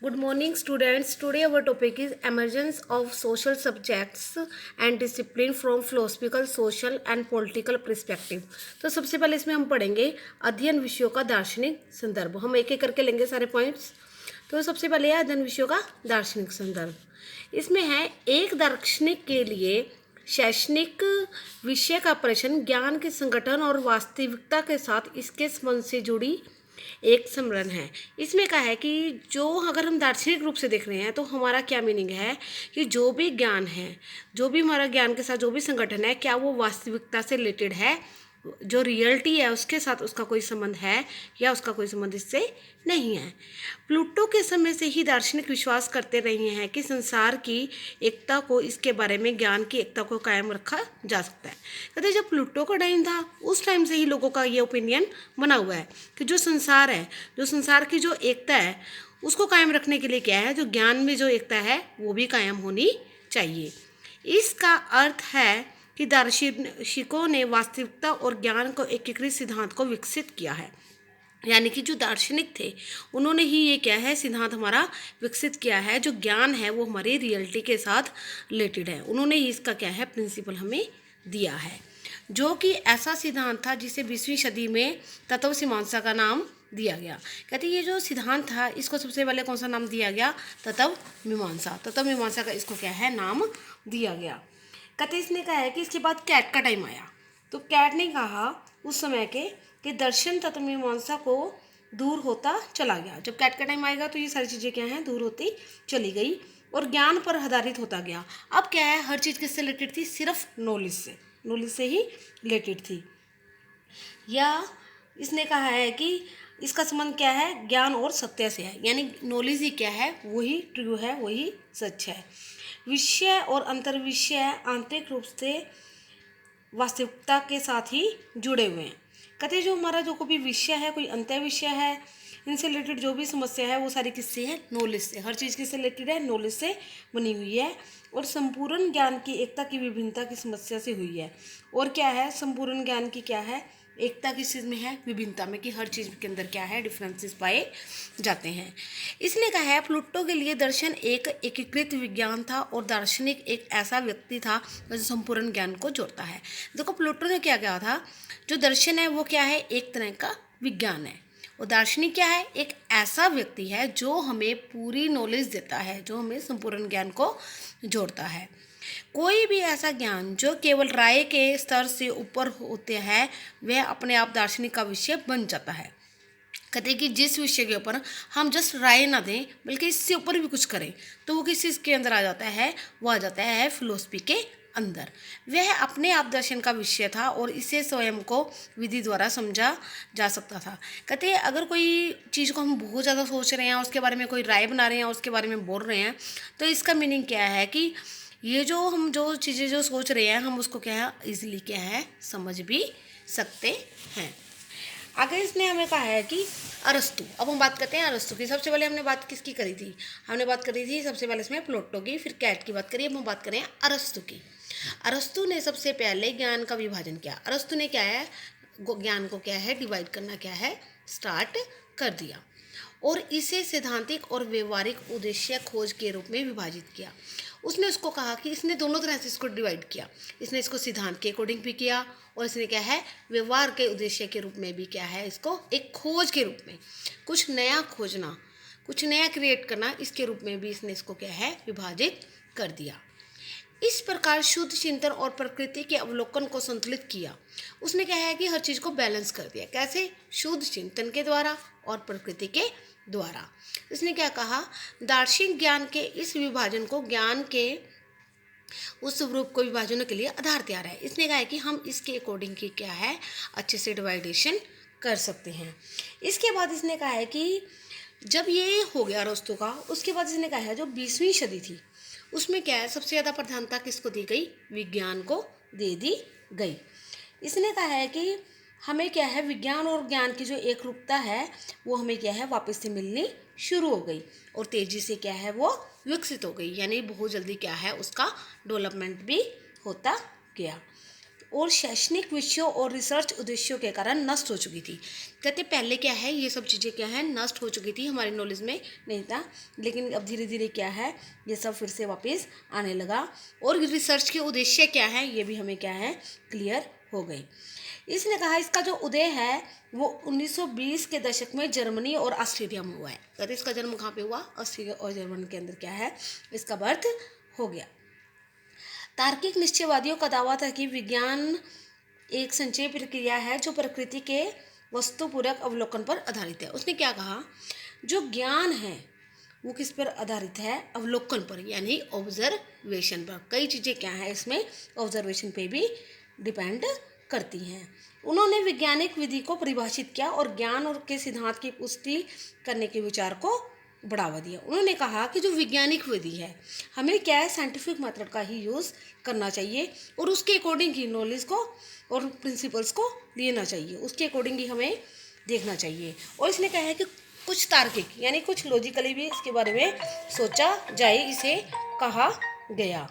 Good morning, students. Today our topic is emergence of social subjects and discipline from philosophical, social and political perspective. तो सबसे पहले इसमें हम पढ़ेंगे अध्ययन विषयों का दार्शनिक संदर्भ. हम एक एक करके लेंगे सारे पॉइंट्स. तो सबसे पहले है अध्ययन विषयों का दार्शनिक संदर्भ. इसमें है एक दार्शनिक के लिए शैक्षणिक विषय का प्रश्न ज्ञान के संगठन और वास्तविकता के साथ इसके संबंध से जुड़ी एक स्मरण है. इसमें कहा है कि जो अगर हम दार्शनिक रूप से देख रहे हैं तो हमारा क्या मीनिंग है कि जो भी ज्ञान है, जो भी हमारा ज्ञान के साथ जो भी संगठन है, क्या वो वास्तविकता से रिलेटेड है, जो रियलिटी है उसके साथ उसका कोई संबंध है या उसका कोई संबंध इससे नहीं है. प्लूटो के समय से ही दार्शनिक विश्वास करते रहे हैं कि संसार की एकता को, इसके बारे में ज्ञान की एकता को कायम रखा जा सकता है. कहते जब प्लूटो का टाइम था उस टाइम से ही लोगों का ये ओपिनियन बना हुआ है कि जो संसार है, जो संसार की जो एकता है उसको कायम रखने के लिए क्या है, जो ज्ञान में जो एकता है वो भी कायम होनी चाहिए. इसका अर्थ है कि दार्शनिकों ने वास्तविकता और ज्ञान को एकीकृत सिद्धांत को विकसित किया है. यानी कि जो दार्शनिक थे उन्होंने ही ये क्या है, सिद्धांत हमारा विकसित किया है. जो ज्ञान है वो हमारी रियलिटी के साथ रिलेटेड है. उन्होंने ही इसका क्या है, प्रिंसिपल हमें दिया है, जो कि ऐसा सिद्धांत था जिसे 20वीं सदी में तत्व मीमांसा का नाम दिया गया. कहते ये जो सिद्धांत था इसको सबसे पहले कौन सा नाम दिया गया, तत्व मीमांसा. तत्व मीमांसा का इसको क्या है, नाम दिया गया. कहते इसने कहा है कि इसके बाद कैट का टाइम आया. तो कैट ने कहा उस समय के कि दर्शन तत्व मीमांसा को दूर होता चला गया. जब कैट का टाइम आएगा तो ये सारी चीज़ें क्या हैं, दूर होती चली गई और ज्ञान पर आधारित होता गया. अब क्या है, हर चीज़ किससे रिलेटेड थी, सिर्फ नॉलेज से ही रिलेटेड थी. या इसने कहा है कि इसका संबंध क्या है, ज्ञान और सत्य से है. यानी नॉलेज ही क्या है, वही ट्रू है, वही सच है. विषय और अंतर्विषय आंतरिक रूप से वास्तविकता के साथ ही जुड़े हुए हैं. कहते जो हमारा जो कोई भी विषय है, कोई अंतर विषय है, इनसे रिलेटेड जो भी समस्या है वो सारी किससे है, नॉलेज से. हर चीज़ किससे रिलेटेड है, नॉलेज से बनी हुई है. और संपूर्ण ज्ञान की एकता की विभिन्नता की समस्या से हुई है. और क्या है, संपूर्ण ज्ञान की क्या है, एकता किस चीज़ में है, विभिन्नता में, कि हर चीज़ के अंदर क्या है, डिफरेंसेस पाए जाते हैं. इसलिए कहा है प्लूटो के लिए दर्शन एक एकीकृत विज्ञान था और दार्शनिक एक ऐसा व्यक्ति था जो संपूर्ण ज्ञान को जोड़ता है. देखो प्लूटो ने क्या कहा था, जो दर्शन है वो क्या है, एक तरह का विज्ञान है. और दार्शनिक क्या है, एक ऐसा व्यक्ति है जो हमें पूरी नॉलेज देता है, जो हमें संपूर्ण ज्ञान को जोड़ता है. कोई भी ऐसा ज्ञान जो केवल राय के स्तर से ऊपर होते हैं वह अपने आप दार्शनिक का विषय बन जाता है. कहते हैं कि जिस विषय के ऊपर हम जस्ट राय ना दें बल्कि इससे ऊपर भी कुछ करें तो वो किस चीज़ के अंदर आ जाता है, वो आ जाता है फिलोसफी के अंदर. वह अपने आप दर्शन का विषय था और इसे स्वयं को विधि द्वारा समझा जा सकता था. कहते हैं अगर कोई चीज़ को हम बहुत ज़्यादा सोच रहे हैं, उसके बारे में कोई राय बना रहे हैं, उसके बारे में बोल रहे हैं, तो इसका मीनिंग क्या है कि ये जो हम जो चीज़ें जो सोच रहे हैं हम उसको क्या है, ईजिली क्या है, समझ भी सकते हैं. आगे इसने हमें कहा है कि अरस्तु. अब हम बात करते हैं अरस्तु की. सबसे पहले हमने बात किसकी करी थी, हमने बात करी थी सबसे पहले इसमें प्लूटो की, फिर कैट की बात करी. अब हम बात करें अरस्तु की. अरस्तु ने सबसे पहले ज्ञान का विभाजन किया. अरस्तु ने क्या है, ज्ञान को क्या है, डिवाइड करना क्या है, स्टार्ट कर दिया और इसे सैद्धांतिक और व्यवहारिक उद्देश्य खोज के रूप में विभाजित किया. उसने उसको कहा कि इसने दोनों तरह से इसको डिवाइड किया. इसने इसको सिद्धांत के अकॉर्डिंग भी किया और इसने क्या है, व्यवहार के उद्देश्य के रूप में भी क्या है, इसको एक खोज के रूप में, कुछ नया खोजना, कुछ नया क्रिएट करना, इसके रूप में भी इसने इसको क्या है, विभाजित कर दिया. इस प्रकार शुद्ध चिंतन और प्रकृति के अवलोकन को संतुलित किया. उसने क्या है कि हर चीज़ को बैलेंस कर दिया. कैसे, शुद्ध चिंतन के द्वारा और प्रकृति के द्वारा. इसने क्या कहा, दार्शनिक ज्ञान के इस विभाजन को ज्ञान के उस स्वरूप को विभाजन के लिए आधार तैयार है. इसने कहा है कि हम इसके अकॉर्डिंग की क्या है, अच्छे से डिवाइडेशन कर सकते हैं. इसके बाद इसने कहा है कि जब ये हो गया अरस्तु का, उसके बाद इसने कहा है जो 20वीं सदी थी उसमें क्या है, सबसे ज़्यादा प्रधानता किसको दी गई, विज्ञान को दे दी गई. इसने कहा है कि हमें क्या है, विज्ञान और ज्ञान की जो एक रूपता है वो हमें क्या है, वापस से मिलनी शुरू हो गई और तेज़ी से क्या है, वो विकसित हो गई. यानी बहुत जल्दी क्या है, उसका डेवलपमेंट भी होता गया. और शैक्षणिक विषयों और रिसर्च उद्देश्यों के कारण नष्ट हो चुकी थी। कहते पहले क्या है, ये सब चीज़ें क्या है, नष्ट हो चुकी थी, हमारी नॉलेज में नहीं था, लेकिन अब धीरे धीरे क्या है, ये सब फिर से वापस आने लगा। और रिसर्च के उद्देश्य क्या है, ये भी हमें क्या है, क्लियर हो गए। इसने कहा इसका जो उदय है वो 1920 के दशक में जर्मनी और ऑस्ट्रेलिया में हुआ है। कहते इसका जन्म कहाँ पे हुआ, ऑस्ट्रेलिया और जर्मनी के अंदर क्या है, इसका बर्थ हो गया। तार्किक निश्चयवादियों का दावा था कि विज्ञान एक संचयी प्रक्रिया है जो प्रकृति के वस्तुपूरक अवलोकन पर आधारित है। उसने क्या कहा, जो ज्ञान है वो किस पर आधारित है, अवलोकन पर, यानी ऑब्जर्वेशन पर। कई चीज़ें क्या है इसमें, ऑब्जर्वेशन पे भी डिपेंड करती हैं। उन्होंने वैज्ञानिक विधि को परिभाषित किया और ज्ञान और के सिद्धांत की पुष्टि करने के विचार को बढ़ावा दिया। उन्होंने कहा कि जो वैज्ञानिक विधि है, हमें क्या है, साइंटिफिक मेथड का ही यूज़ करना चाहिए और उसके अकॉर्डिंग ही नॉलेज को और प्रिंसिपल्स को लेना चाहिए, उसके अकॉर्डिंग ही हमें देखना चाहिए। और इसने कहा है कि कुछ तार्किक यानी कुछ लॉजिकली भी इसके बारे में सोचा जाए, इसे कहा गया।